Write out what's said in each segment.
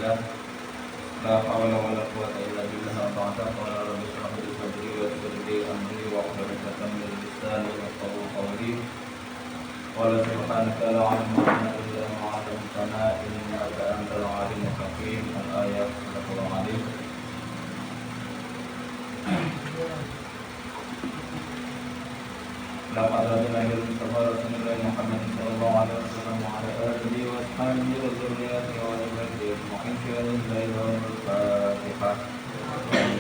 له لا حول ولا قوة إلا بالله وطاعته قال رب اشرح لي صدري ويسر لي أمري واحلل عقدة من لساني يفقهوا قولي قال سبحانك لا علم لنا إلا ما علمتنا إنك أنت العليم الحكيم الآية صدق الله العظيم. Laqad radina bil Mustafa Rasulullah Muhammad sallallahu alaihi wasallam wa ala alihi wa ashabihi wa dzurriyyatihi wa alihi ajma'in fi al-lail wal Fatihah.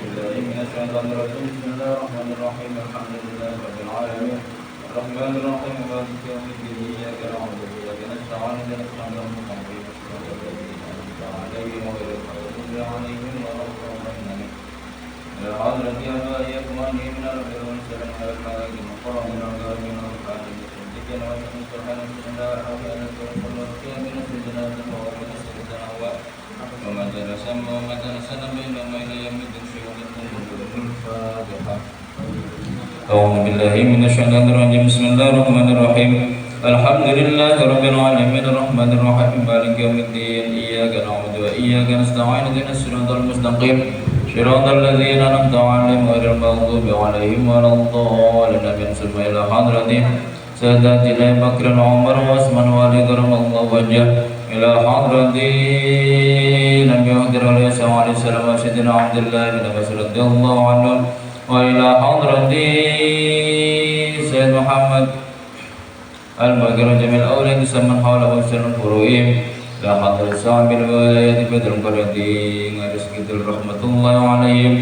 Billahi minasy syaithanir rajim. Bismillahirrahmanirrahim. Alhamdulillahi rabbil alamin. Arrahmanir rahim. Maliki yaumiddin. Iyyaka na'budu wa iyyaka nasta'in. Ihdinas siratal mustaqim. Siratal ladzina an'amta 'alaihim ghairil maghdubi 'alaihim waladdallin. الحضرة أبائكم أني من الخير والسلام على الملائكة المقرب من الغرب والخالد صدقا وسلم سبحانه وتعالى حوالي الرسول من سيدنا ومن سيدنا ومن تنسم ومن تنسل بينما إلى يوم الدين الفاتحة. أعوذ بالله من الشيطان الرجيم. بسم الله الرحمن الرحيم. الحمد لله رب العالمين الرحمن الرحيم مالك يوم الدين إياك نعبد وإياك نستعين اهدنا الصراط المستقيم صراط الذين أنعمت عليهم غير المغضوب عليهم ولا الضالين آمين. ثم إلى حضرة ساداتنا بكر وعمر وعثمان وعلي كرم الله وجهه إلى حضرة نبي أحضر عليه السلام وسيدنا عبد الله بن مسعود رضي الله عنه وإلى حضرة سيد محمد الباقر جميع الأولين سمن حوله وسلم فروئهم لا حضر صاحب الولاية بدر القردين رزق رحمة الله عليهم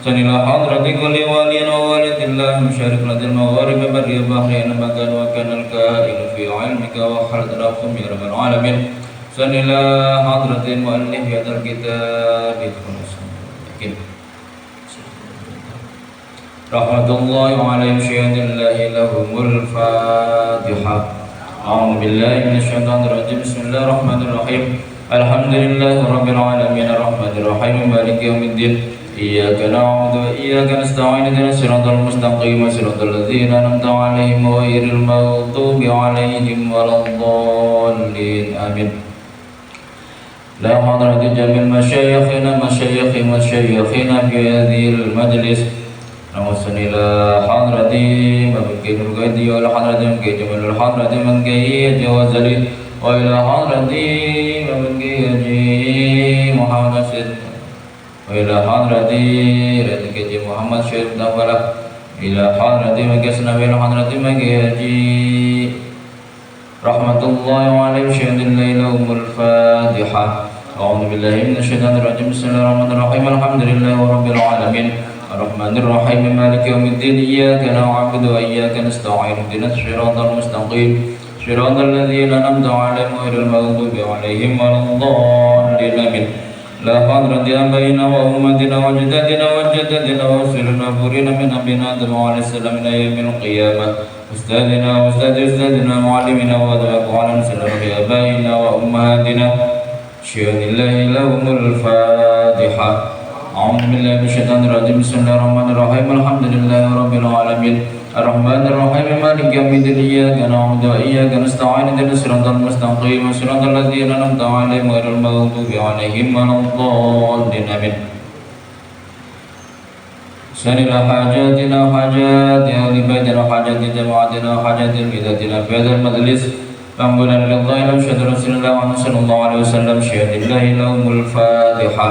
سنلا حضرة كل والي ووالد الله مشارك لدى المغارب بر بحرين مكان وكان الكائن في علمك وخلد لكم يا رب العالمين سنلا حضرة المؤلف هذا الكتاب رحمة الله عليهم شهد الله لهم الفاتحة. أعوذ بالله من الشيطان الرجيم. بسم الله الرحمن الرحيم. الحمد لله رب العالمين الرحمن الرحيم مالك يوم الدين إياك نعبد وإياك نستعين اهدنا الصراط المستقيم صراط الذين أنعمت عليهم غير المغضوب عليهم ولا الضالين آمين. لا حضرة جميع مشايخنا في هذه المجلس نوصل إلى حضرة مبكي القيد وإلى حضرة مبكي جميل الحضرة مبكي جوازلي وإلى حضرة مبكي محمد سيد وإلى حضرة رزق محمد شريف دولة إلى حضرة مبكي سنبي إلى حضرة مبكي رحمة الله عليهم شهد الليل الفاتحة. أعوذ بالله من الشيطان الرجيم. بسم الله الرحمن الرحيم. الحمد لله رب العالمين الرحمن الرحيم مالك يوم الدين إياك نعبد وإياك نستعين اهدنا الصراط المستقيم صراط الذين أنعمت عليهم غير المغضوب عليهم ولا الضالين آمين. لا حضرة آبائنا وأمتنا وأجدادنا وجدتنا ورسلنا فرينا من أبينا آدم عليه السلام إلى يوم القيامة أستاذنا وأستاذ أستاذنا معلمنا وأدعوك على نسلم بآبائنا وأمهاتنا شهد الله لهم الفاتحة. أعوذ بالله من الشيطان الرجيم. بسم الله الرحمن الرحيم. الحمد لله رب العالمين الرحمن الرحيم مالك يوم الدين إياك نعبد وإياك نستعين اهدنا الصراط المستقيم صراط الذين أنعمت عليهم غير المغضوب عليهم ولا الضالين آمين. سنلا حاجاتنا وحاجات أهل بيتنا وحاجات جماعتنا وحاجات بدعتنا في هذا المجلس أمرنا لله وشهد رسول الله صلى الله عليه وسلم شهد الله لهم الفاتحة.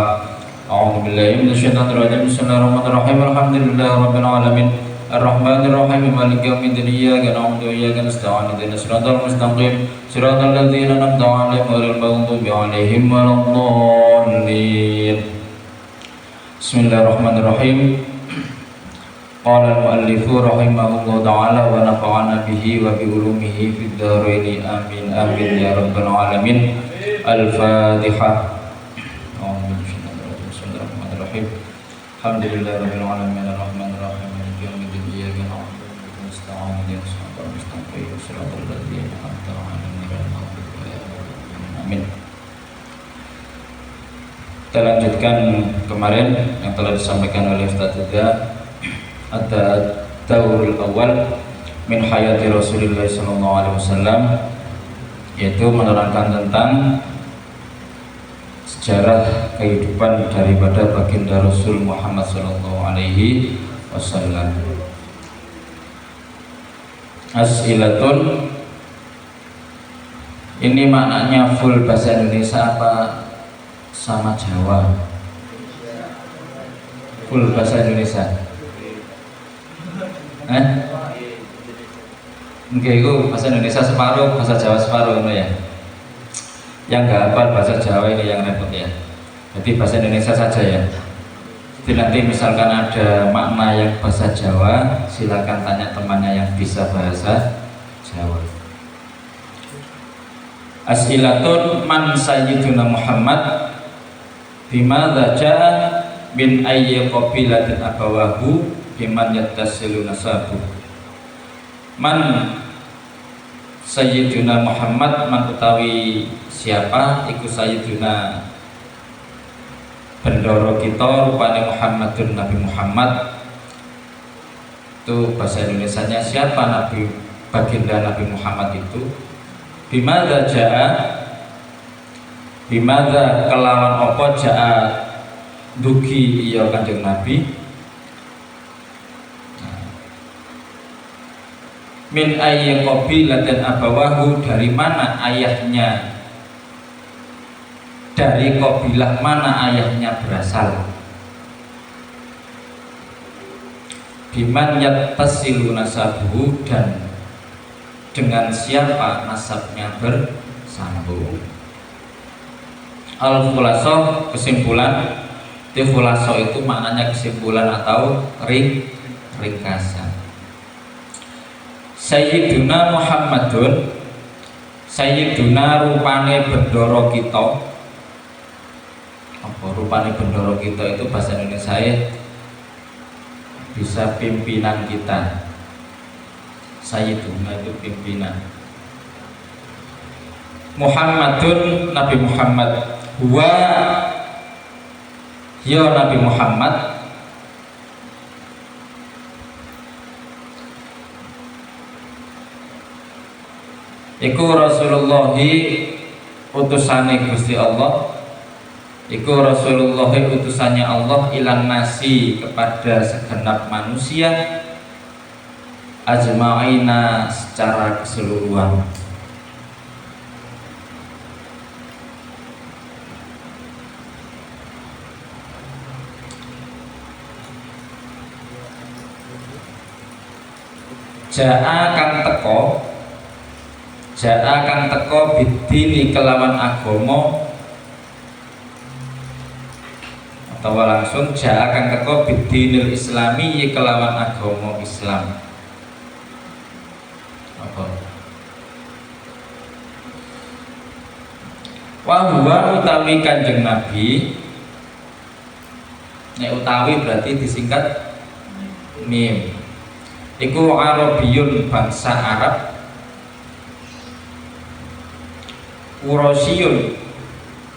أعوذ بالله من الشيطان الرجيم. بسم الله الرحمن الرحيم. الحمد لله رب العالمين الرحمن الرحيم مالك يوم الدين إياك نعبد وإياك نستعين اهدنا الصراط المستقيم صراط الذين أنعمت عليهم غير المغضوب عليهم ولا الضالين. بسم الله الرحمن الرحيم. قال المؤلف رحمه الله تعالى ونفعنا به وبعلومه في الدارين آمين آمين يا رب العالمين. الفاتحة. الحمد لله رب العالمين الرحمن الرحيم مالك يوم الدين إياك نعبد وإياك نستعين اهدنا الصراط المستقيم صراط الذين أنعمت عليهم غير المغضوب عليهم آمين. Kita lanjutkan kemarin yang telah disampaikan oleh Ustaz juga At-Tawrul Awal min hayati Rasulullah sallallahu alaihi wasallam, yaitu menerangkan tentang sejarah kehidupan daripada baginda Rasul Muhammad Sallallahu Alaihi Wasallam. As'ilatun, ini maknanya full bahasa Indonesia apa sama Jawa? Full bahasa Indonesia. Oke, itu bahasa Indonesia separuh, bahasa Jawa separuh itu ya. Yang nggak hafal bahasa Jawa ini yang repot ya. Jadi bahasa Indonesia saja ya. Jadi nanti misalkan ada makna yang bahasa Jawa, silakan tanya temannya yang bisa bahasa Jawa. As'ilatun man sayyiduna Muhammad bimadza jaa bin ayyi qabilatin abawahu biman yattasilu nasabu. Man sayyiduna Muhammad, man utawi siapa iku sayyiduna bendoro kita rupane Muhammadun, Nabi Muhammad. Itu bahasa Indonesianya siapa Nabi, baginda Nabi Muhammad itu. Bimadza jaa, bimadza kelawan apa jaa dugi iya Kanjeng Nabi. Min ayyi qabilatin abawahu, dari mana ayahnya, dari qabilah mana ayahnya berasal. Biman yattasilu nasabuhu, dan dengan siapa nasabnya bersambung. Al-khulasoh, kesimpulan. Khulasoh itu maknanya kesimpulan atau ringkasan. Sayyiduna Muhammadun, Sayyiduna rupane bendoro kita. Apa rupane bendoro kita itu bahasa Indonesia bisa pimpinan kita. Sayyiduna itu pimpinan. Muhammadun, Nabi Muhammad. Huwa, ya Nabi Muhammad. Iku Rasulullahi, utusane Gusti Allah. Iku Rasulullahi, utusannya Allah, ilan nasi, kepada segenap manusia, ajma'ina, secara keseluruhan. Ja'a kang teko, ja'a kang teko bidini kelawan agama, atau langsung ja'a kang teko bidinil islami kelawan agama Islam. Apa? Wa huwa utawi Kanjeng Nabi. Nek utawi berarti disingkat mim. Iku Arabiyun, bangsa Arab. Quraisyun,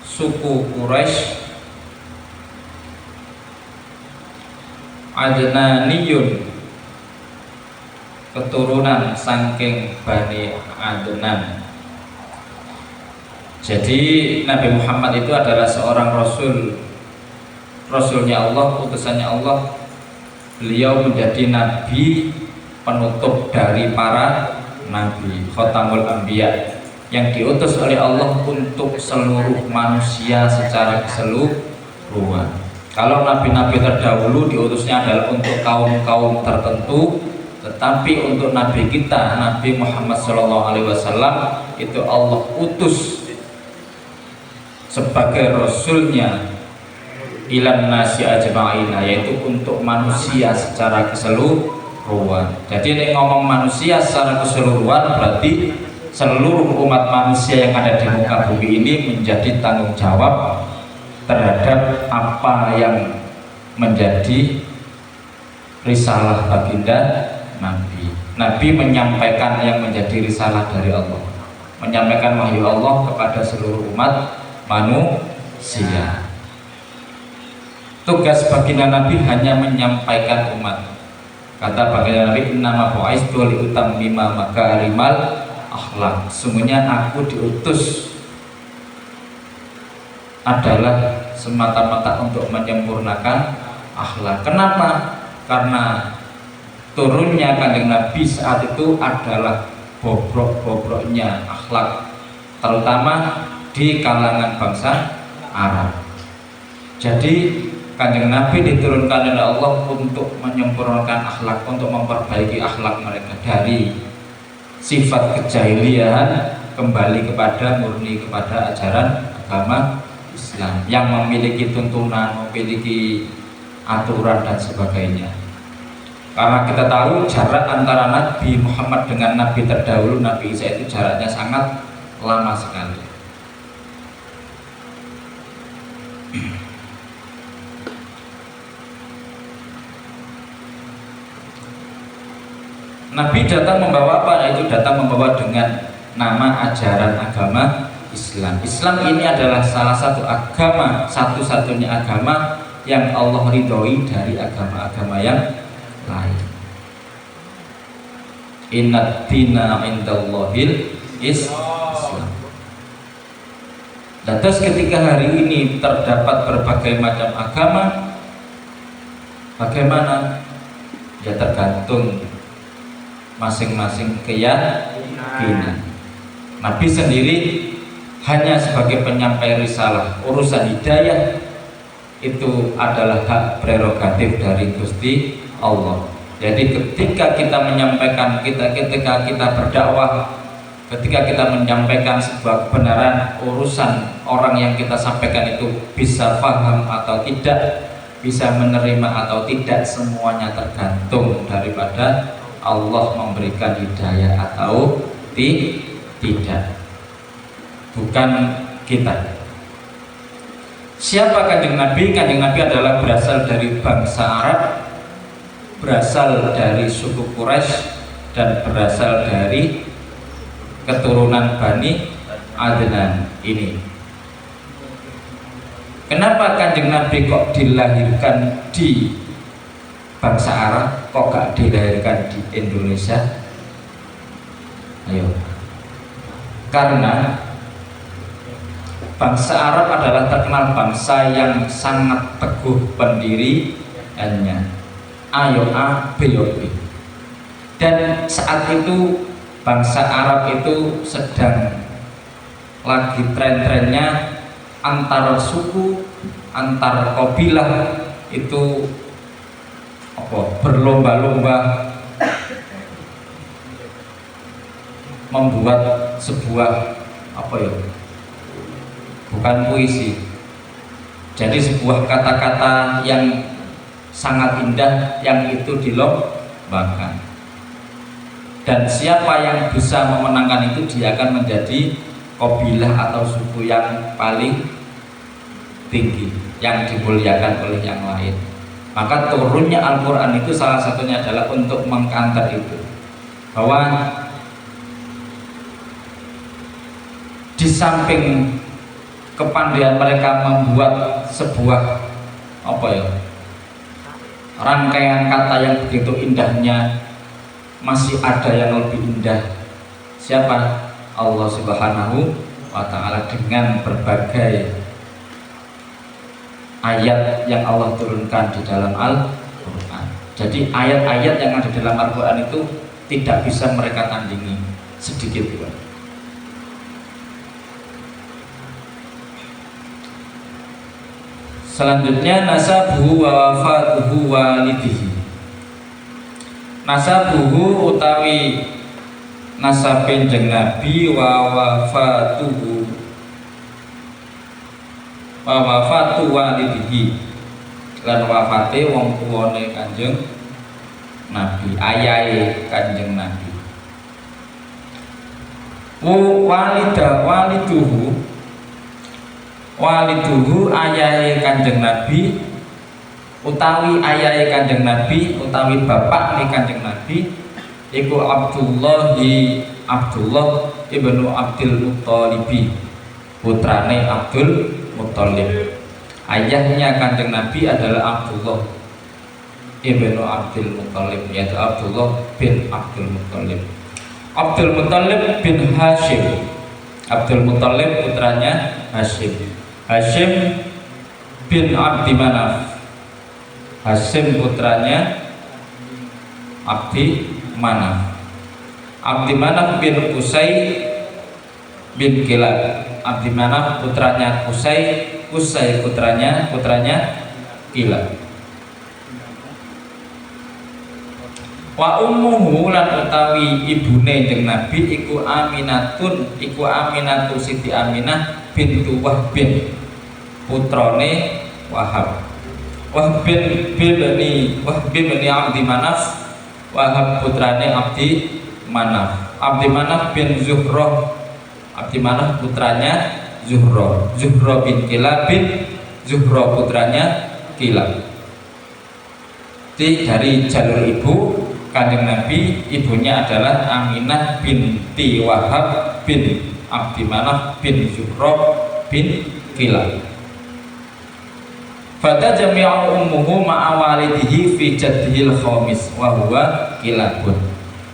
suku Quraisy. Adnaniyun, keturunan saking Bani Adnan. Jadi Nabi Muhammad itu adalah seorang rasul, rasulnya Allah, utusannya Allah. Beliau menjadi nabi penutup dari para nabi, Khatamul Anbiya, yang diutus oleh Allah untuk seluruh manusia secara keseluruhan. Kalau nabi-nabi terdahulu diutusnya adalah untuk kaum-kaum tertentu, tetapi untuk nabi kita, Nabi Muhammad SAW, itu Allah utus sebagai rasulnya ilan nasi ajma'ina, yaitu untuk manusia secara keseluruhan. Jadi ini ngomong manusia secara keseluruhan berarti seluruh umat manusia yang ada di muka bumi ini menjadi tanggung jawab terhadap apa yang menjadi risalah baginda Nabi. Nabi menyampaikan yang menjadi risalah dari Allah, menyampaikan wahyu Allah kepada seluruh umat manusia. Tugas baginda Nabi hanya menyampaikan umat. Kata baginda Nabi, innama bu'aistu liutammima makarimal akhlak. Sungguhnya aku diutus adalah semata-mata untuk menyempurnakan akhlak. Kenapa? Karena turunnya Kanjeng Nabi saat itu adalah bobrok-bobroknya akhlak, terutama di kalangan bangsa Arab. Jadi Kanjeng Nabi diturunkan oleh Allah untuk menyempurnakan akhlak, untuk memperbaiki akhlak mereka dari sifat kejahilian kembali kepada murni kepada ajaran agama Islam yang memiliki tuntunan, memiliki aturan dan sebagainya. Karena kita tahu jarak antara Nabi Muhammad dengan Nabi terdahulu Nabi Isa itu jaraknya sangat lama sekali. Nabi datang membawa apa? Yaitu datang membawa dengan nama ajaran agama Islam. Islam ini adalah salah satu agama, satu-satunya agama yang Allah ridhoi dari agama-agama yang lain. Inna dina indallahil Islam. Dan terus ketika hari ini terdapat berbagai macam agama, bagaimana? Ya tergantung masing-masing keyakinan. Nabi sendiri hanya sebagai penyampai risalah. Urusan hidayah itu adalah hak prerogatif dari Gusti Allah. Jadi ketika kita menyampaikan, ketika kita berdakwah, ketika kita menyampaikan sebuah kebenaran, urusan orang yang kita sampaikan itu bisa paham atau tidak, bisa menerima atau tidak, semuanya tergantung daripada Allah memberikan hidayah atau tidak, bukan kita. Siapa Kanjeng Nabi? Kanjeng Nabi adalah berasal dari bangsa Arab, berasal dari suku Quraisy, dan berasal dari keturunan Bani Adnan ini. Kenapa Kanjeng Nabi kok dilahirkan di bangsa Arab, kok gak dilahirkan di Indonesia? Ayo. Karena bangsa Arab adalah terkenal bangsa yang sangat teguh pendiriannya. Ayo A, B, B. Dan saat itu bangsa Arab itu sedang lagi tren-trennya antar suku, antar kabilah itu berlomba-lomba membuat sebuah bukan puisi, jadi sebuah kata-kata yang sangat indah yang itu dilombakan, dan siapa yang bisa memenangkan itu dia akan menjadi kabilah atau suku yang paling tinggi, yang dimuliakan oleh yang lain. Maka turunnya Al-Quran itu salah satunya adalah untuk mengkanter itu, bahwa di samping kepandaian mereka membuat sebuah rangkaian kata yang begitu indahnya, masih ada yang lebih indah. Siapa? Allah Subhanahu wa Ta'ala dengan berbagai ayat yang Allah turunkan di dalam Al-Quran. Jadi ayat-ayat yang ada di dalam Al-Quran itu tidak bisa mereka tandingi sedikit pun. Selanjutnya nasabuhu wa wafatuhu walidihi. Nasabuhu utawi nasabin jeng Nabi, wa wafatuhu wa wafatu walidihi, lan wafate wong tuwane Kanjeng Nabi, ayahe Kanjeng Nabi. Waliduhu ayahe Kanjeng Nabi, utawi ayahe Kanjeng Nabi, utawi bapak Kanjeng Nabi iku Abdullah ibnu Abdul Muttalibi, putrane Abdul Muttalib. Ayahnya Kanjeng Nabi adalah Abdullah ibnu Abdul Muttalib, yaitu Abdullah bin Abdul Muttalib. Abdul Muttalib bin Hashim. Abdul Muttalib putranya Hashim. Hashim bin Abdi Manaf. Hashim putranya Abdi Manaf. Abdi Manaf bin Qusay bin Kilab. Abdi Manaf putranya Qusay, Qusay putranya Kilab. Wa ummuhu lan utawi ibune jeung Nabi iku Aminatun, iku Aminatu Siti Aminah bintu Wahbin, putrane Wahab. Wahab bin Abdi Manaf, Wahab putrane Abdi Manaf. Abdi Manaf bin Zuhroh, Abdi Manaf putranya Zuhroh. Zuhroh bin Kilab bin Zuhroh putranya Kilab. Dari jalur ibu Kanjeng Nabi, ibunya adalah Aminah binti Wahab bin Abdi Manaf bin Zuhroh bin Kilab. Fata jami'u ummuhu ma'a walidihi fi jaddihil khamis wa huwa Kilabun.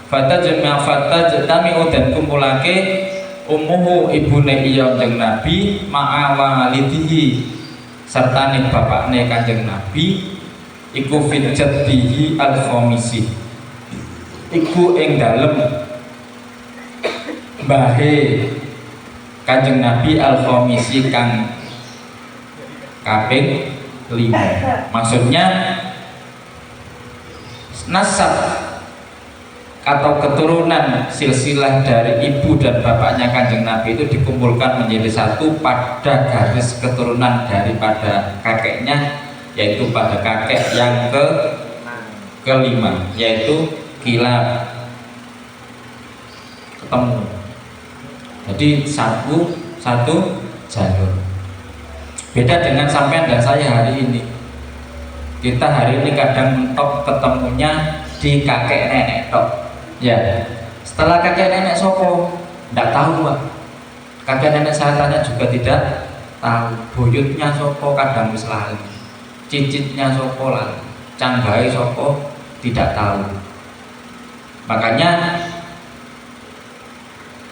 Fata jami'u dan kumpulake ummuhu ibune iya Kanjeng Nabi ma'a walidihi sertane bapakne Kanjeng Nabi iku fi jaddihi al khamisi, iku ing dalem bahe Kanjeng Nabi al-Khamisi kang kaping 5. Maksudnya nasab atau keturunan silsilah dari ibu dan bapaknya Kanjeng Nabi itu dikumpulkan menjadi satu pada garis keturunan daripada kakeknya, yaitu pada kakek yang kelima, yaitu Kilab. Ketemu. Jadi satu jalur. Beda dengan sampean dan saya hari ini. Kita hari ini kadang mentok ketemunya di kakek nenek tok. Ya. Setelah kakek nenek sopo, enggak tahu, Pak. Kakek nenek saya tanya juga tidak tahu. Buyutnya sopo kadang wis lali. Cicitnya sopo lali. Canggai sopo tidak tahu. Makanya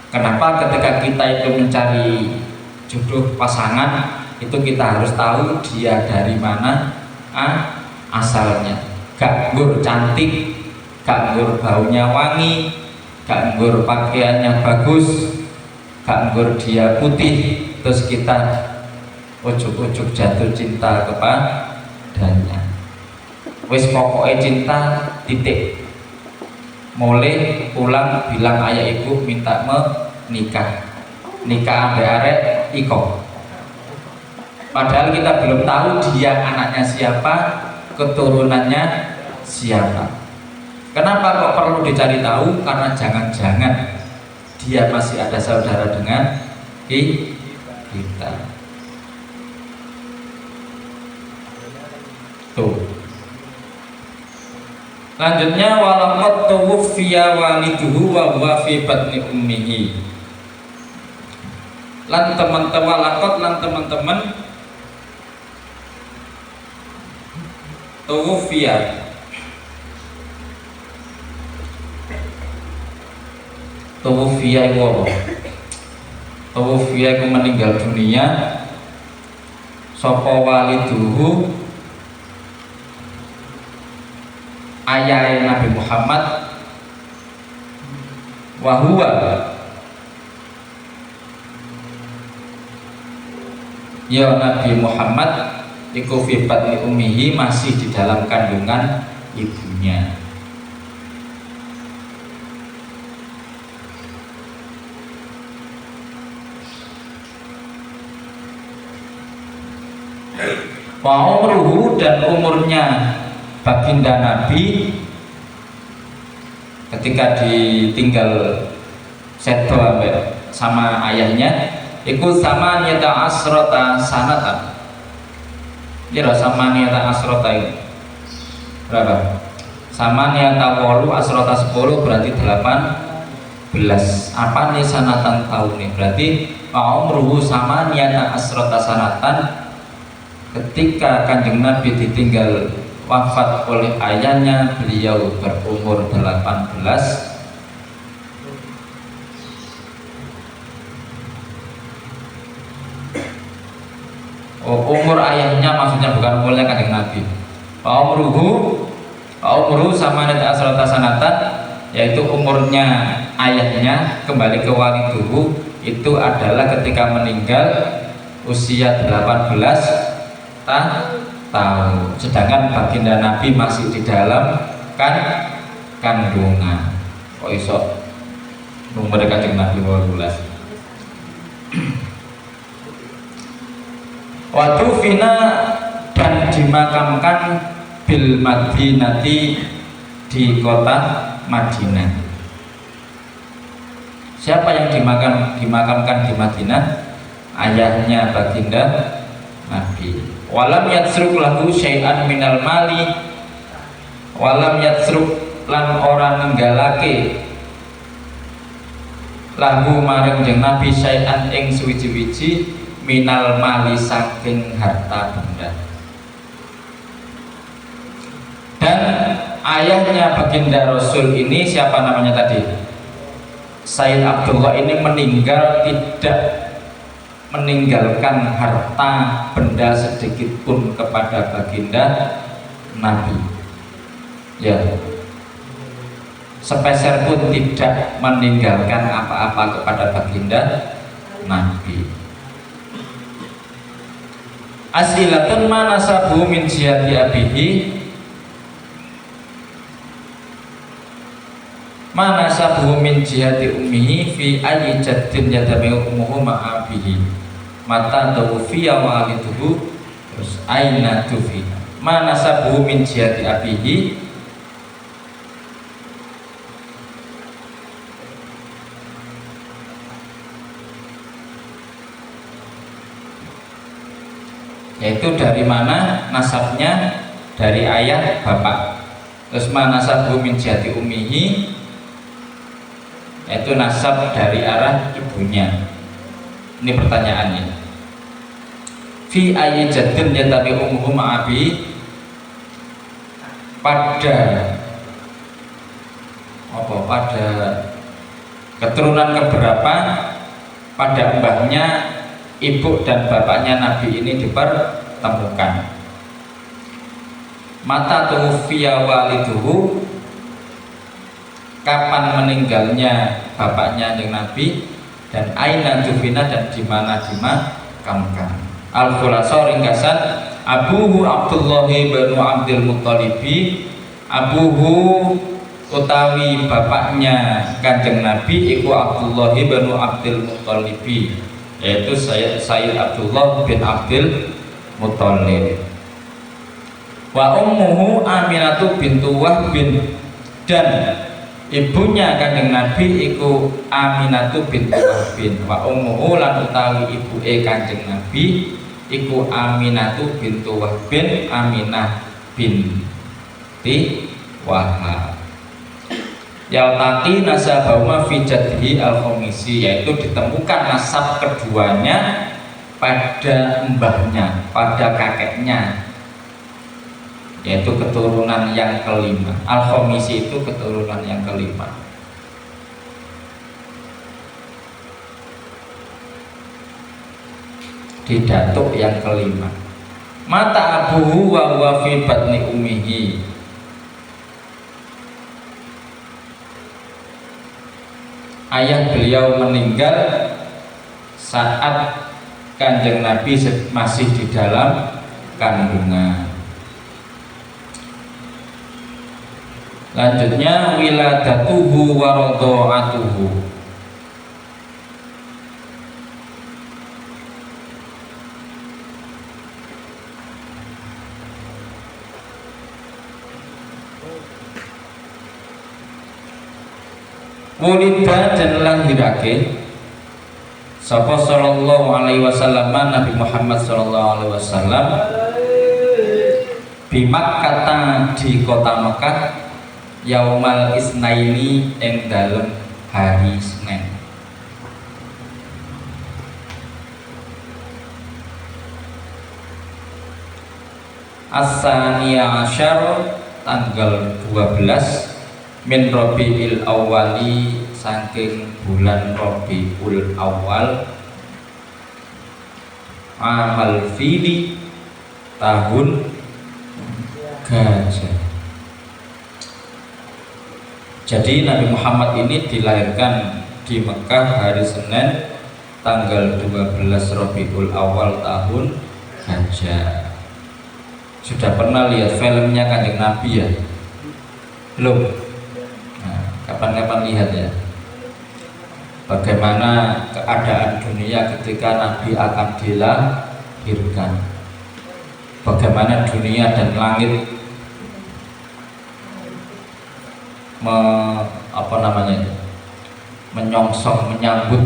kenapa ketika kita itu mencari jodoh pasangan itu kita harus tahu dia dari mana asalnya. Gak nggur cantik, gak nggur baunya wangi, gak nggur pakaiannya bagus, gak nggur dia putih, terus kita ujuk-ujuk jatuh cinta kepadanya. Wis pokoknya cinta titik. Mulai pulang bilang ayah ibu minta menikah, nikah ambek arek iko. Padahal kita belum tahu dia anaknya siapa, keturunannya siapa. Kenapa kok perlu dicari tahu? Karena jangan-jangan dia masih ada saudara dengan kita. Tuh. Lanjutnya walaqad tuwfiya waliduhu wa huwa fi batni ummihi. Lan teman-teman tuwfiya itu apa? Tuwfiya itu meninggal dunia sapa waliduhu ayah Nabi Muhammad wahwa ya Nabi Muhammad iku fi batni ummihi, masih di dalam kandungan ibunya. Wa umruhu, dan umurnya baginda Nabi ketika ditinggal sedo sama ayahnya iku sama nyata asrota sanatan. Kira sama nyata asrota ini berapa? Sama nyata 8 asrota 10 berarti 18. Apa nih sanatan tahun nih? Berarti umruhu sama nyata asrota sanatan. Ketika Kanjeng Nabi ditinggal wafat oleh ayahnya, beliau berumur 18. umur ayahnya maksudnya bukan umurnya Kanjeng Nabi. Umruhu samanat asrata sanatan, yaitu umurnya ayahnya kembali ke waliduhu itu adalah ketika meninggal usia 18 tahun, sedangkan baginda Nabi masih di dalam kandungan. Kok iso umur Kanjeng Nabi 18. Waktu fina dan dimakamkan bil Madinati di kota Madinah. Siapa yang dimakamkan di Madinah? Ayahnya baginda Nabi. Walam yatsruk lahu syai'an minal mali, walam yatsruk lan orang ninggalake lahu maring jeung Nabi syai'an ing suwiji-wiji minal mali saking harta benda. Dan ayahnya baginda Rasul ini siapa namanya tadi? Sayyid Abdullah ini meninggal tidak meninggalkan harta benda sedikit pun kepada baginda Nabi. Ya, sepeser pun tidak meninggalkan apa-apa kepada baginda Nabi. As'ilatun ma nasabu min jihati abihi, ma nasabu min jihati ummihi fi ayyi jaddin yadami'u ummuhu ma'abihi mata tawfiya waliduhu. Terus aina tufi ma nasabu min jihati abihi, yaitu dari mana nasabnya, dari ayah bapak. Terus mana nasabu min jihati ummihi, yaitu nasab dari arah ibunya. Ini pertanyaannya. Fi ayyi jaddin yatabi ummuhu ma'abi, pada keturunan keberapa pada mbahnya ibu dan bapaknya Nabi ini dipertemukan. Mata tuwfiya waliduhu, kapan meninggalnya bapaknya yang Nabi, dan aina tufina dan di mana dimakamkan. Al-Khulasa ringkasan, abuhu Abdullah bin Abdul Muttalibi, abuhu utawi bapaknya Kanjeng Nabi iku Abdullah bin Abdul Muttalibi, yaitu Sayyid Abdullah bin Abdul Muttalib. Wa ummuhu Aminatu bintu Wahbin, dan ibunya Kanjeng Nabi iku Aminatu bintu Wahbin. Wa ummuhu lan utawi ibuke Kanjeng Nabi iku Aminatu bintu Wahbin, Aminah binti Wahab. Yaltaqi nasabahuma fi jaddihi al-khomisi, yaitu ditemukan nasab keduanya pada mbahnya, pada kakeknya, yaitu keturunan yang kelima. Al-khomisi itu keturunan yang kelima. Di datuk yang kelima. Mata abuhu wa huwa fi batni ummihi, ayah beliau meninggal saat Kanjeng Nabi masih di dalam kandungan. Lanjutnya wiladatuhu wa radha'atuhu, wulida dan lahirake sapa sallallahu alaihi wasallam Nabi Muhammad sallallahu alaihi wasallam di Makkah, di kota Mekah, yaumal isnaini ing dalem hari Senin. As-saniya asyar, tanggal 12 min Rabiul Awwali, saking bulan Rabiul Awal, amal fili, tahun gajah. Jadi Nabi Muhammad ini dilahirkan di Mekah hari Senin tanggal 12 Rabiul Awal tahun gajah. Sudah pernah lihat filmnya Kanjeng Nabi ya? Belum? Nah, kapan-kapan lihat ya. Bagaimana keadaan dunia ketika Nabi akan dilahirkan. Bagaimana dunia dan langit menyongsong, menyambut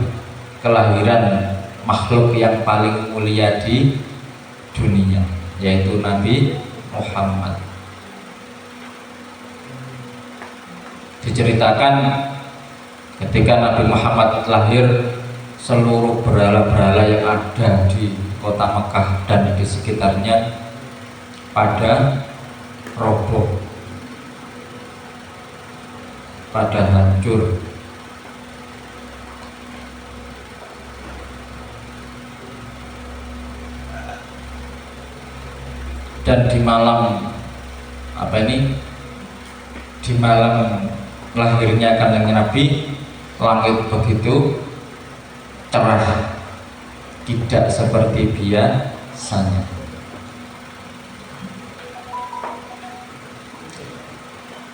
kelahiran makhluk yang paling mulia di dunia, yaitu Nabi Muhammad. Diceritakan ketika Nabi Muhammad lahir, seluruh berhala-berhala yang ada di kota Mekah dan di sekitarnya pada roboh, pada hancur. Dan di malam di malam lahirnya Kanjeng Nabi, langit begitu cerah, tidak seperti biasanya.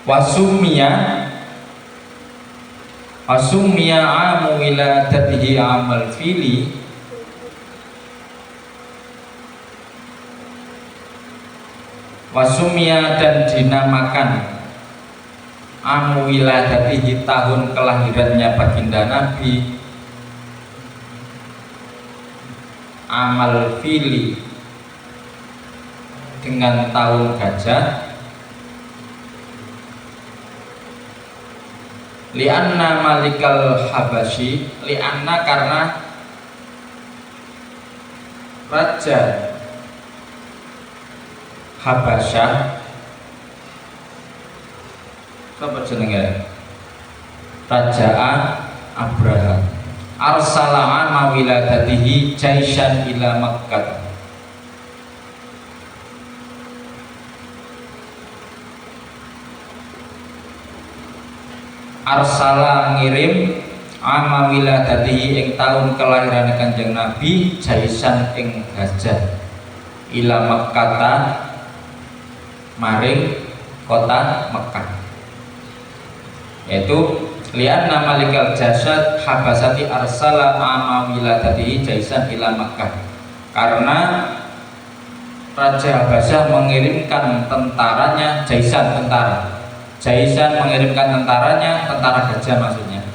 Wasumia amu wiladatihi amal fili, wasumia dan dinamakan amu wiladatihi tahun kelahirannya baginda Nabi amal fili dengan tahun gajah, lianna malikal habasyi, lianna karena raja Habasyah, apa jenenge? Raja Abraha arsala ma wiladatihi jaisan ila Makkah. Arsala ngirim ama wiladatihi ing taun kelahiran Kanjeng Nabi jaisan ing gajah ila Makkah maring kota Mekah, yaitu lianna malikal jasad habasati arsala ama wiladatihi jaisan ila Makkah, karena Raja Habasyah mengirimkan tentaranya, jaisan mengirimkan tentaranya, tentara gajah maksudnya,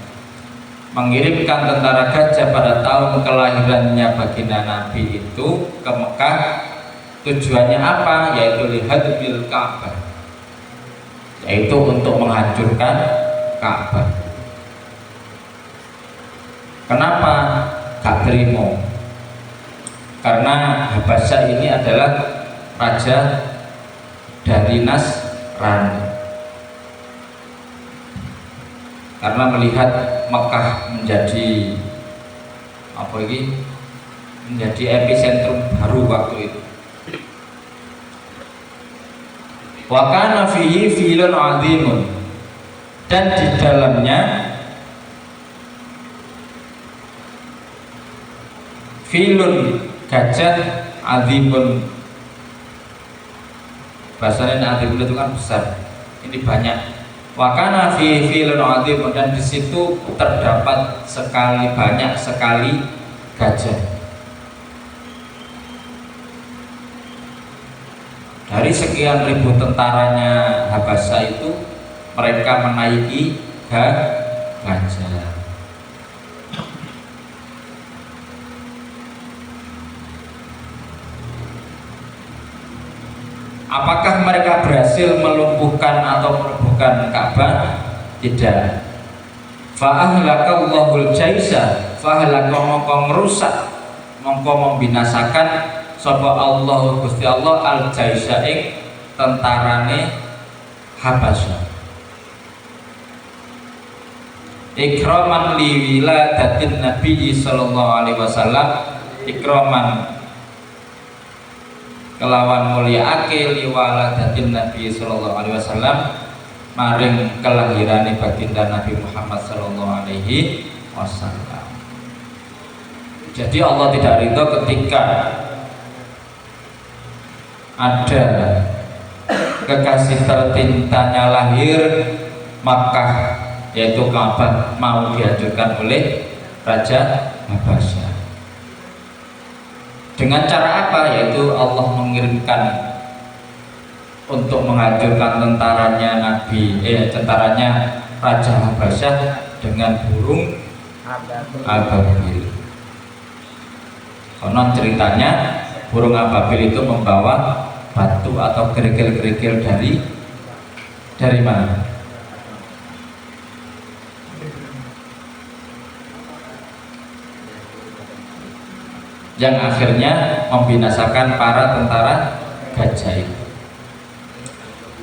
mengirimkan tentara gajah pada tahun kelahirannya baginda Nabi itu ke Mekah. Tujuannya apa? Yaitu lihadbil Ka'bah, yaitu untuk menghancurkan Ka'bah. Kenapa gak terima? Karena Habasyah ini adalah raja dari Nasrani. Karena melihat Mekah menjadi menjadi epicentrum baru waktu itu. Wa kana fihi filun azimun, dan di dalamnya filun gajah azimun, bahasanya azimun itu kan besar, ini banyak. Wa kana fihi filun azimun, dan di situ terdapat banyak sekali gajah. Dari sekian ribu tentaranya Habasyah itu, mereka menaiki gajah. Apakah mereka berhasil melumpuhkan atau merobohkan Ka'bah? Tidak. Fa'ahlakallahul jaisa, fa'ahlaka mongko merusak, mongko membinasakan sapa Allah Gusti Allah al jaisa ing tentarane Habasyah. Ikraman li wiladatin Nabi sallallahu alaihi wasallam, ikraman kelawan mulyaake liwaladatin Nabi sallallahu alaihi wasallam maring kelahirane baginda Nabi Muhammad sallallahu alaihi wasallam. Jadi Allah tidak ridho ketika ada kekasih tercintanya lahir Makkah, yaitu Ka'bah, mau dihancurkan oleh Raja Habasyah. Dengan cara apa? Yaitu Allah mengirimkan untuk menghancurkan tentaranya Raja Habasyah dengan burung ababil. Konon ceritanya burung ababil itu membawa batu atau kerikil-kerikil dari mana? Yang akhirnya membinasakan para tentara gajah itu.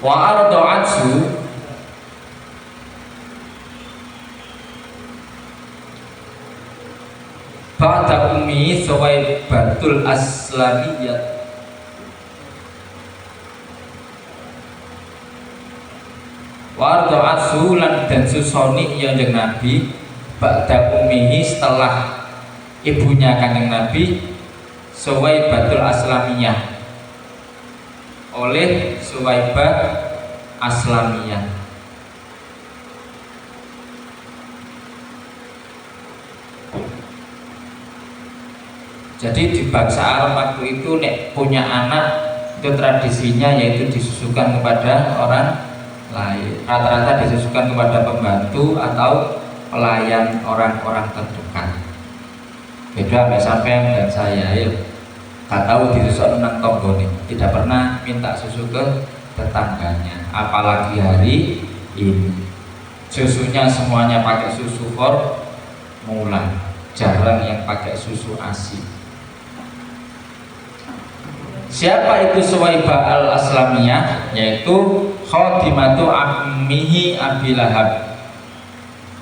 Wa ardu ansu ba'da ummi Suwaibatul Aslamiyah. Wa ardu ansu lan dan susoni yang Nabi ba'da ummihi setelah ibunya Kanjeng Nabi Suwaibatul Aslamiyah, oleh Suwaibah Aslamiyah. Jadi di bangsa Arab waktu itu nek punya anak itu tradisinya yaitu disusukan kepada orang lain. Rata-rata disusukan kepada pembantu atau pelayan orang-orang terdekat. Beda sampai dan saya ya, gak tahu disusuk nang tonggo nih, tidak pernah minta susu ke tetangganya, apalagi hari ini susunya semuanya pakai susu formula, jarang yang pakai susu ASI. Siapa itu Suwaibah al-Aslamiyah? Yaitu khadimatu ammihi Abi Lahab.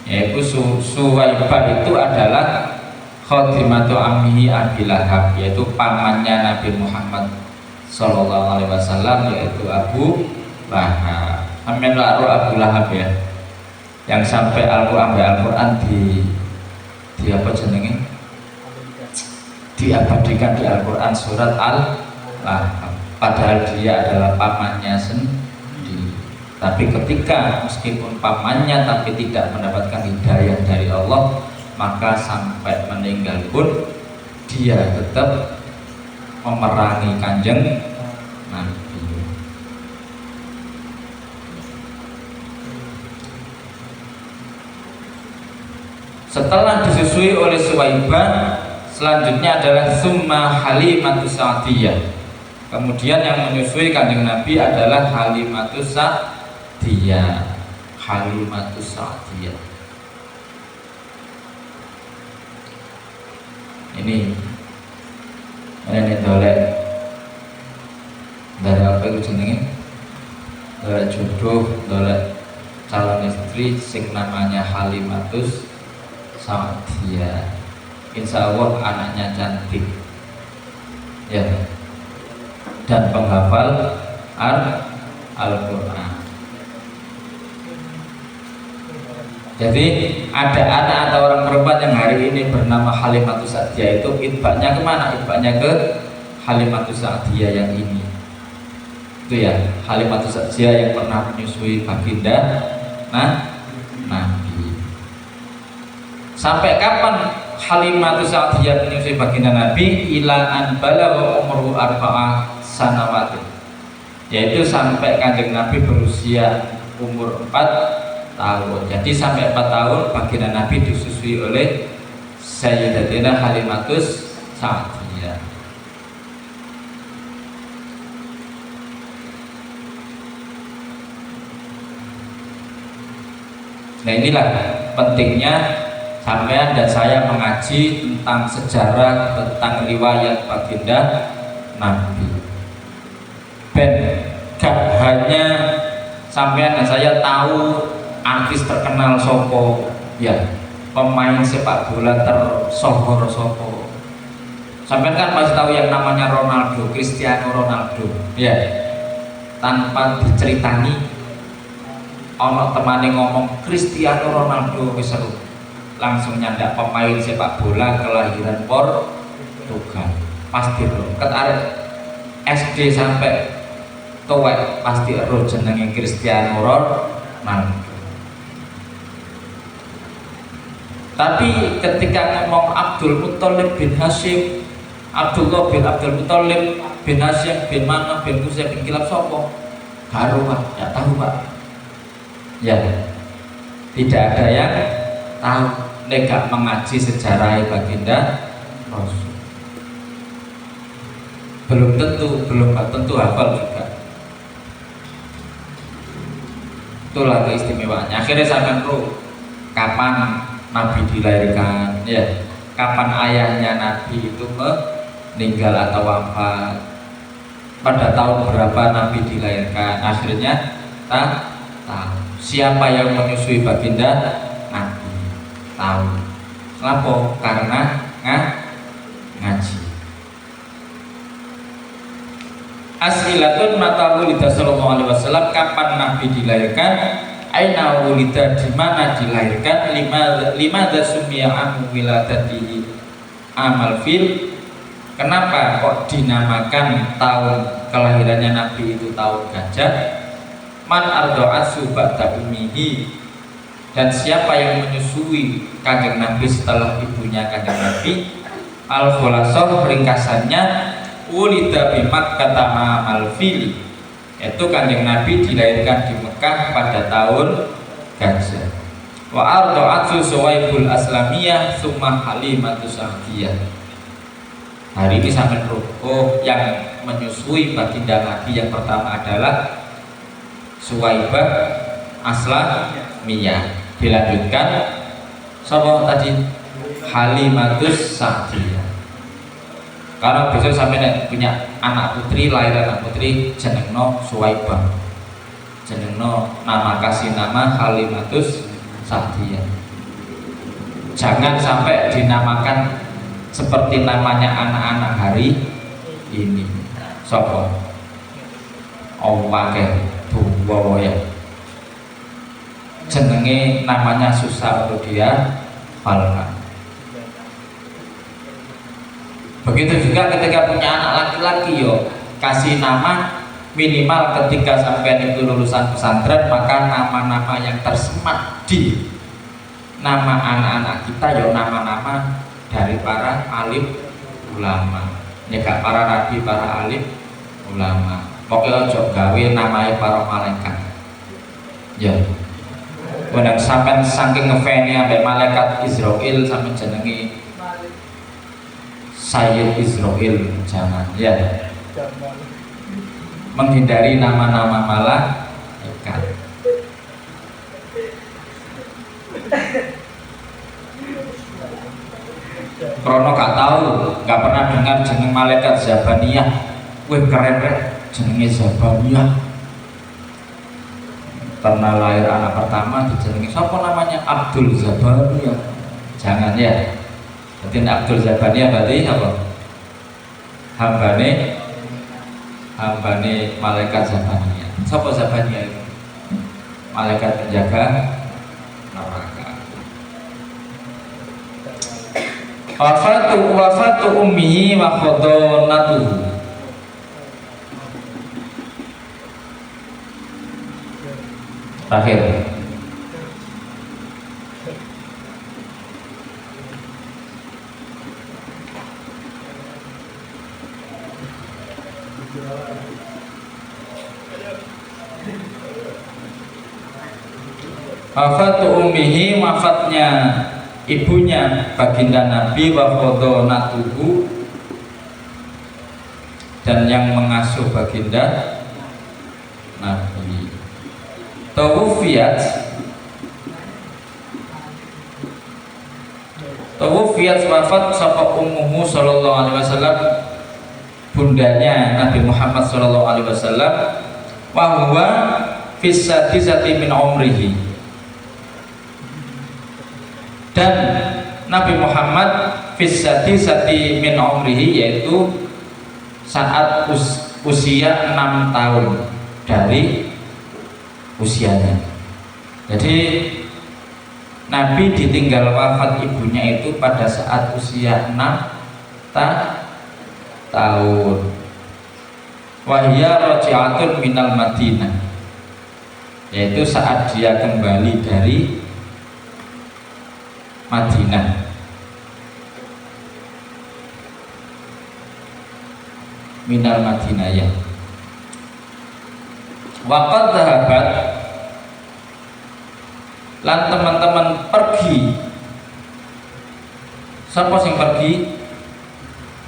Yaitu Suwaibah itu adalah khadimatu ammihi Abi Lahab, yaitu pamannya Nabi Muhammad sallallahu alaihi wasallam, yaitu Abu Lahab. Amin laro Abu Lahab ya, yang sampai Al-Quran di apa jenenge, diabadikan di Al-Quran surat Al-Lahab, padahal dia adalah pamannya sendiri. Tapi ketika meskipun pamannya tapi tidak mendapatkan hidayah dari Allah, maka sampai meninggal pun dia tetap memerangi Kanjeng Nabi. Setelah disusui oleh Suwaibah, selanjutnya adalah Summa Halimatus Sa'diyah. Kemudian yang menyusui Kanjeng Nabi adalah Halimatus Sa'diyah. Halimatus Sa'diyah ini dolek dari apa itu jenenge, dolek jodoh, dolek calon istri sing namanya Halimatus Sa'diyah. Insya Allah anaknya cantik ya, dan penghafal Al-Quran. Jadi ada anak atau orang perempuan yang hari ini bernama Halimatus Sa'diyah, itu itbaknya kemana? Itbaknya ke Halimatus Sa'diyah yang ini. Itu ya, Halimatus Sa'diyah yang pernah menyusui baginda Nabi. Sampai kapan Halimatus Sa'diyah menyusui baginda Nabi? Ila an balagha umru arba'ah sanawatin, yaitu sampai Kanjeng Nabi berusia umur 4 tahun. Jadi sampai 4 tahun baginda Nabi disusui oleh Sayyidatina Halimatus Sa'diyah. Nah inilah pentingnya sampean dan saya mengaji tentang sejarah, tentang riwayat baginda Nabi. Ben gak hanya sampean dan saya tahu artis terkenal sopo ya, pemain sepak bola tersohor sopo, Sampai kan pasti tahu yang namanya Ronaldo, Cristiano Ronaldo, ya. Tanpa diceritani, ono temane ngomong Cristiano Ronaldo wis seru. Langsung nyandak pemain sepak bola kelahiran Portugal. Pasti bro, arek SD sampai tuwek pasti ero jenenge Cristiano Ronaldo. Tapi ketika ngomong Abdul Muthalib bin Hashim, Abdullah bin Abdul Muthalib bin Hashim bin Manaf bin Qusay bin Kilab sopo? Baru Pak, ya tahu Pak. Ya, tidak ada yang tahu. Nek mengaji sejarah baginda Rasul. Belum tentu hafal juga. Itulah keistimewaannya. Akhirnya sampai tahu kapan Nabi dilahirkan, ya, kapan ayahnya Nabi itu meninggal atau wafat, pada tahun berapa Nabi dilahirkan. Akhirnya tahu siapa yang menyusui baginda Nabi, tahu. Kenapa? Karena ngaji. As'ilatun mata wulida sallallahu alaihi wasallam, kapan Nabi dilahirkan? Aina wulida, di mana dilahirkan? Lima sumia amu wiladatihi amal fil. Kenapa kok dinamakan tahun kelahirannya Nabi itu tahun gajah? Man ardo'asu ba'da umihi, dan siapa yang menyusui kanjeng Nabi setelah ibunya kanjeng Nabi? Al-khulasoh, ringkasannya, wulida bimak kata amal fil, itu kanjeng Nabi dilahirkan di Mekah pada tahun gajah. Wa ardo'atu Suwaibul Aslamiyah summa Halimatu Sa'diyah. Hari ini sampai yang menyusui baginda Nabi yang pertama adalah Suwaibah Aslamiyah. Dilanjutkan sama tadi Halimatus Sa'diyah. Karena besok sampai punya anak putri, lahir anak putri, jenengno Suwaibah, jenengno nama kasih nama Halimatus Sa'diyah. Jangan sampai dinamakan seperti namanya anak-anak hari ini. Sopo? Owake tuwa ya. Jenenge namanya susah untuk dia hafalkan. Begitu juga ketika punya anak laki-laki, yo kasih nama minimal ketika sampai itu lulusan pesantren, maka nama-nama yang tersemat di nama anak-anak kita yo nama-nama dari para alim ulama. Ya gak para nabi, para alim ulama. Pokoknya ojo gawe namanya para malaikat. Ya. Kemudian sampai saking ngefans sampai malaikat Israel sampai jenengi Sayyid Israel, jangan ya, menghindari nama-nama malaikat. Krono gak tahu, gak pernah dengar jeneng malaikat Zabaniyah. Wih keren rek, jenenge Zabaniyah. Karena lahir anak pertama dijenengi siapa namanya? Abdul Zabaniyah. Jangan ya. Jadi Abdul Zabaniyah berarti apa? Hambane malaikat Zabaniyah. Siapa Zabaniyah itu? Malaikat penjaga neraka. Wafatu ummihi wa khadonatuhu. Terakhir. Wafatu ummihi, wafatnya ibunya baginda Nabi, wa khadonatuhu, dan yang mengasuh baginda Nabi. Tawufiyat wafat sapa ummuhu sallallahu alaihi wasallam, bundanya Nabi Muhammad sallallahu alaihi wasallam, wa huwa fis sadisati min umrihi, dan Nabi Muhammad fisati sati min umrihi, yaitu saat usia 6 tahun dari usianya. Jadi Nabi ditinggal wafat ibunya itu pada saat usia 6 tahun. Wahya roji'atun minal Madinah, yaitu saat dia kembali dari Madinah. Minal Madinah ya. Waqad dhahabat, lan teman-teman pergi. Siapa sing pergi?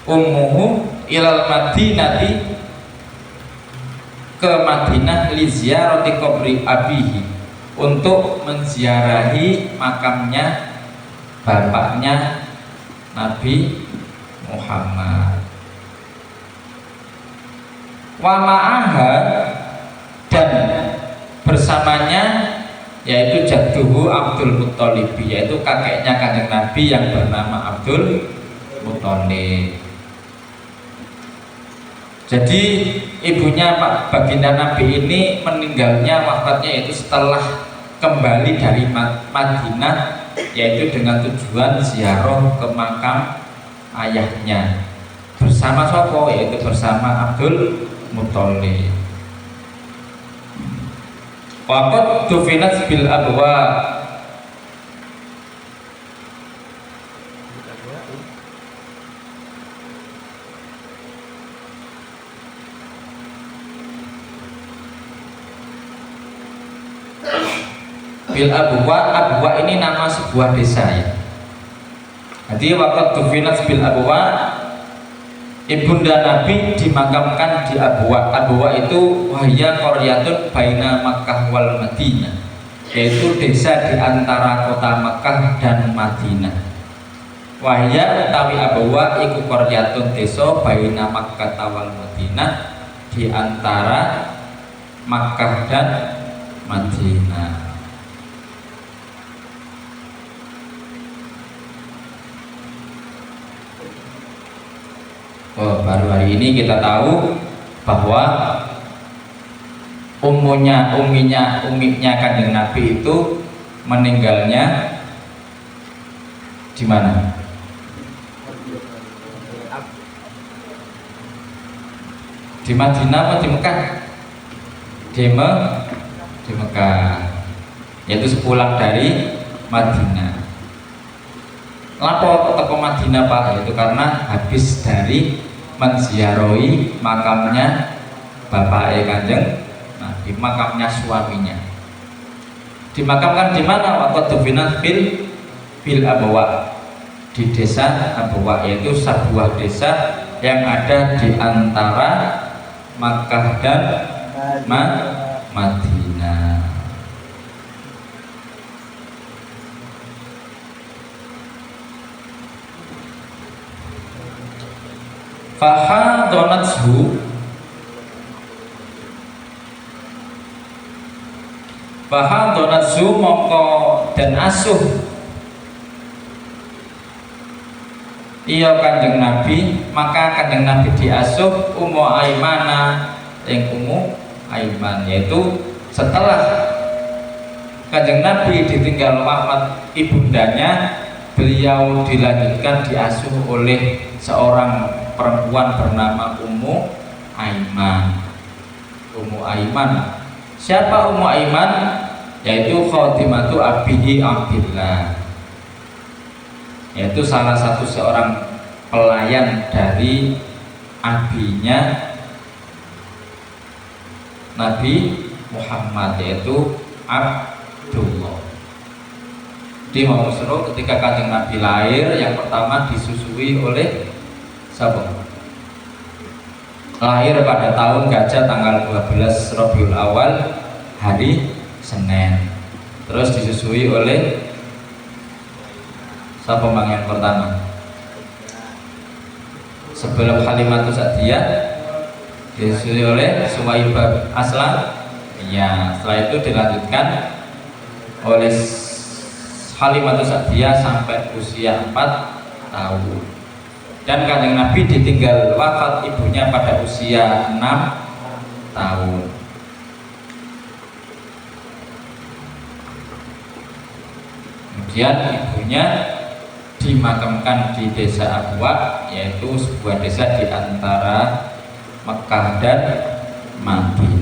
Ummuhu ilal Madinati, ke Madinah, li ziyarati qabri abihi, untuk menziarahi makamnya bapaknya Nabi Muhammad. Wa ma'aha, dan bersamanya yaitu jadduhu Abdul Muttalib, yaitu kakeknya Kanjeng Nabi yang bernama Abdul Muttalib. Jadi ibunya Pak Baginda Nabi ini meninggalnya, wafatnya yaitu setelah kembali dari Madinah, yaitu dengan tujuan ziarah ke makam ayahnya bersama sapa, yaitu bersama Abdul Muttalib. Waqad dufinat bil abwa, bil abwa. Abwa ini nama sebuah desa ya. Jadi waqad dufinat bil abwa, ibunda Nabi dimakamkan di Abwa. Abwa itu wahya qaryatun baina Makkah wal Madinah, yaitu desa di antara kota Makkah dan Madinah. Wahya utawi Abwa iku qaryatun desa baina Makkah wal Madinah, di antara Makkah dan Madinah. Oh, baru hari ini kita tahu bahwa uminya Kanjeng Nabi itu meninggalnya di mana? Di Madinah atau di Mekah? Di Mekah, yaitu sepulang dari Madinah. Lapo teko Madinah Pak? Yaitu karena habis dari menziarahi makamnya bapak Kanjeng Nabi, makamnya suaminya. Dimakamkan di mana? Waqad dufinat bil Abwa, di desa Abwa, yaitu sebuah desa yang ada di antara Makkah dan Madinah. Fahadonathu mongko dan asuh iya Kanjeng Nabi, maka Kanjeng Nabi diasuh Ummu Aimana, yang Ummu Aiman, yaitu setelah Kanjeng Nabi ditinggal wafat ibundanya, beliau dilanjutkan diasuh oleh seorang perempuan bernama Ummu Aiman. Ummu Aiman, siapa Ummu Aiman? Yaitu Khatimatu Abihi Abdillah, yaitu salah satu seorang pelayan dari abinya Nabi Muhammad, yaitu Abdullah. Di mau seru ketika Kanjeng Nabi lahir, yang pertama disusui oleh siapa? Lahir pada tahun Gajah tanggal 12 Rabiul Awal, hari Senin. Terus disusui oleh siapa yang pertama? Sebelum Halimatus Sa'diyah disusui oleh Suwaibah Aslam. Ya, setelah itu dilanjutkan oleh Halimatus Sa'diyah sampai usia 4 tahun. Dan Kanjeng Nabi ditinggal wafat ibunya pada usia 6 tahun. Kemudian ibunya dimakamkan di desa Abwa, yaitu sebuah desa di antara Mekah dan Madinah.